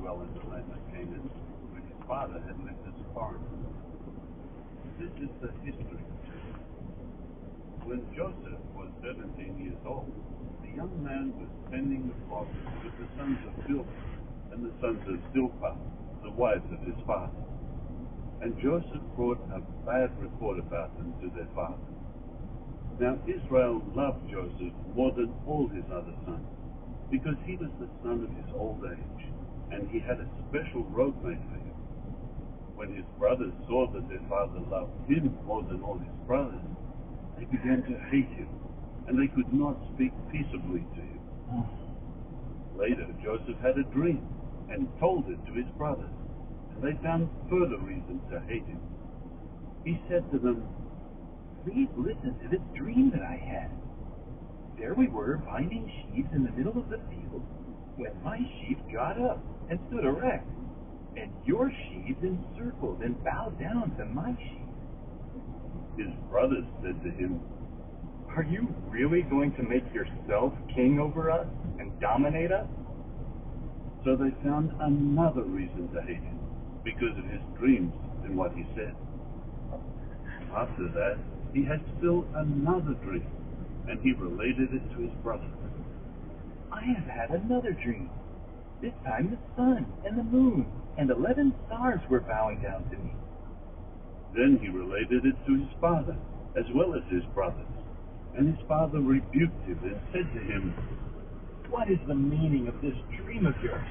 dwell in the land of Canaan, where his father had lived as a foreigner. This is the history of Joseph. When Joseph was 17 years old, the young man was tending the flock with the sons of Bilhah and the sons of Zilpah, the wives of his father. And Joseph brought a bad report about them to their father. Now Israel loved Joseph more than all his other sons, because he was the son of his old age, and he had a special robe made for him. When his brothers saw that their father loved him more than all his brothers, they began to hate him, and they could not speak peaceably to him. Later, Joseph had a dream and told it to his brothers, and they found further reason to hate him. He said to them, "Please listen to this dream that I had. There we were binding sheaves in the middle of the field, when my sheaf got up and stood erect, and your sheaves encircled and bowed down to my sheaf." His brothers said to him, "Are you really going to make yourself king over us and dominate us?" So they found another reason to hate him, because of his dreams and what he said. After that, he had still another dream, and he related it to his brothers. "I have had another dream. This time the sun and the moon and 11 stars were bowing down to me." Then he related it to his father, as well as his brothers. And his father rebuked him and said to him, "What is the meaning of this dream of yours?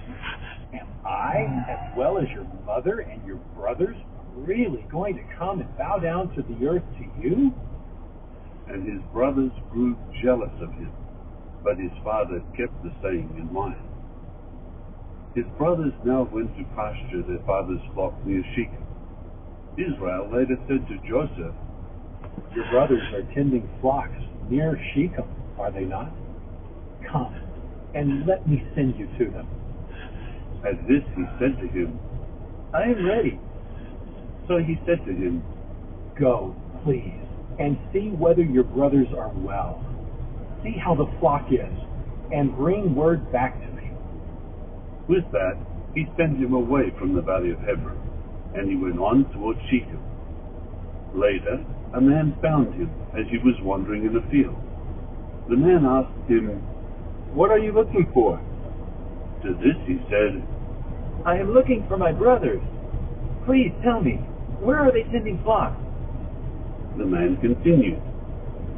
Am I, as well as your mother and your brothers, really going to come and bow down to the earth to you?" And his brothers grew jealous of him, but his father kept the saying in mind. His brothers now went to pasture their father's flock near Shechem. Israel later said to Joseph, "Your brothers are tending flocks near Shechem, are they not? Come, and let me send you to them." At this he said to him, "I am ready." So he said to him, "Go, please, and see whether your brothers are well. See how the flock is, and bring word back to me." With that, he sent him away from the valley of Hebron, and he went on towards Shechem. Later, a man found him as he was wandering in a field. The man asked him, "What are you looking for?" To this he said, "I am looking for my brothers. Please tell me, where are they tending flocks?" The man continued,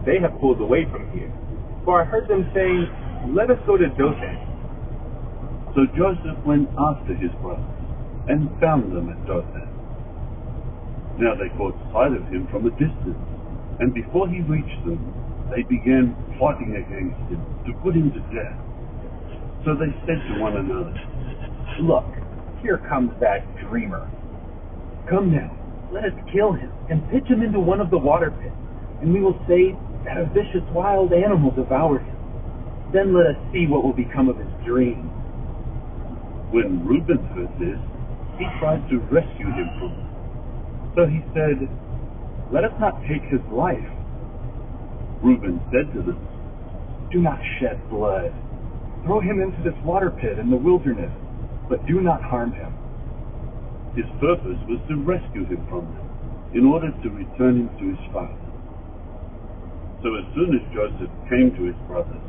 "They have pulled away from here, for I heard them saying, 'Let us go to Dothan.'" So Joseph went after his brothers and found them at Dothan. Now they caught sight of him from a distance, and before he reached them, they began plotting against him to put him to death. So they said to one another, "Look, here comes that dreamer. Come now, let us kill him and pitch him into one of the water pits, and we will say that a vicious wild animal devoured him. Then let us see what will become of his dream." When Reuben heard this, he tried to rescue him from them. So he said, "Let us not take his life." Reuben said to them, "Do not shed blood. Throw him into this water pit in the wilderness, but do not harm him." His purpose was to rescue him from them, in order to return him to his father. So as soon as Joseph came to his brothers,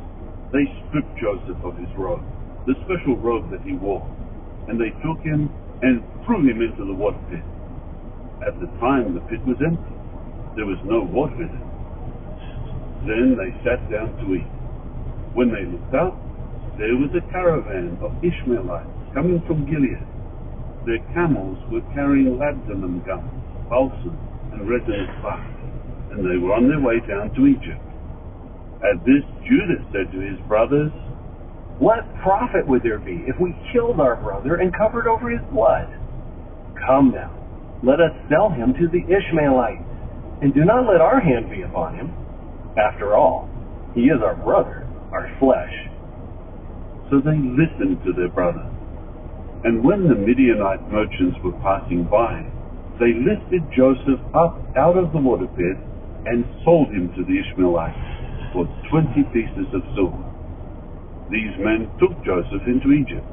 they stripped Joseph of his robe, the special robe that he wore, and they took him and threw him into the water pit. At the time the pit was empty. There was no water in it. Then they sat down to eat. When they looked up, there was a caravan of Ishmaelites coming from Gilead. Their camels were carrying labdanum gums, balsam, and resinous bark, and they were on their way down to Egypt. At this, Judah said to his brothers, "What profit would there be if we killed our brother and covered over his blood? Come now, let us sell him to the Ishmaelites, and do not let our hand be upon him. After all, he is our brother, our flesh." So they listened to their brother. And when the Midianite merchants were passing by, they lifted Joseph up out of the water pit and sold him to the Ishmaelites for 20 pieces of silver. These men took Joseph into Egypt,